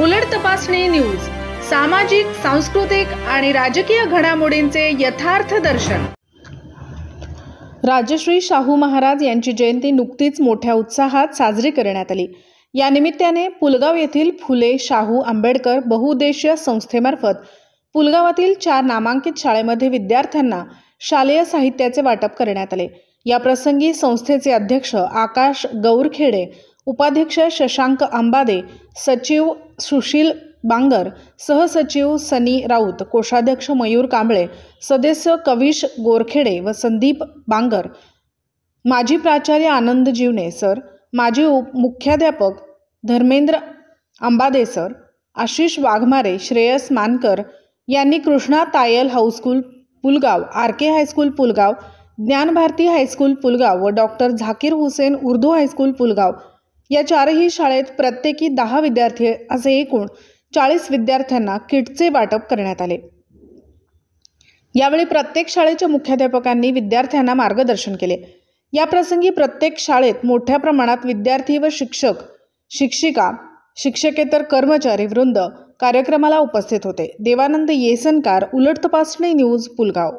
उलट तपासणी न्यूज, सामाजिक, सांस्कृतिक आणि राजकीय घडामोडींचे यथार्थ दर्शन। राजश्री शाहू महाराज यांची जयंती नुकतीच मोठ्या उत्साहात साजरी करण्यात आली। या निमित्ताने पुलगाव येथील फुले शाहू आंबेडकर बहुउद्देशीय संस्थेमार्फत पुलगावातील 4 नामांकित शाळेमध्ये विद्यार्थ्यांना शालेय साहित्याचे वाटप करण्यात आले। या प्रसंगी संस्थेचे अध्यक्ष आकाश गौरखेडे, उपाध्यक्ष शशांक अंबादे, सचिव सुशील बांगर, सहसचिव सनी राऊत, कोषाध्यक्ष मयूर कांबळे, सदस्य कविश गोरखेडे व संदीप बांगर, माजी प्राचार्य आनंद जीवने सर, माजी मुख्याध्यापक धर्मेंद्र अंबादे सर, आशिष वाघमारे, श्रेयस मानकर यांनी Krishna Tayal high school Pulgaon, R K. High school Pulgaon, Gyanbharati high school Pulgaon व डॉक्टर झाकीर हुसेन उर्दू हायस्कूल पुलगाव या 4ही शाळेत प्रत्येकी 10 विद्यार्थी असे एकूण 40 विद्यार्थ्यांना किटचे वाटप करण्यात आले। यावेळी प्रत्येक शाळेच्या मुख्याध्यापकांनी विद्यार्थ्यांना मार्गदर्शन केले। या प्रसंगी प्रत्येक शाळेत मोठ्या प्रमाणात विद्यार्थी व शिक्षक, शिक्षिका, शिक्षकेतर कर्मचारी वृंद कार्यक्रमाला उपस्थित होते। देवानंद येसनकार, उलट तपासणी न्यूज, पुलगाव।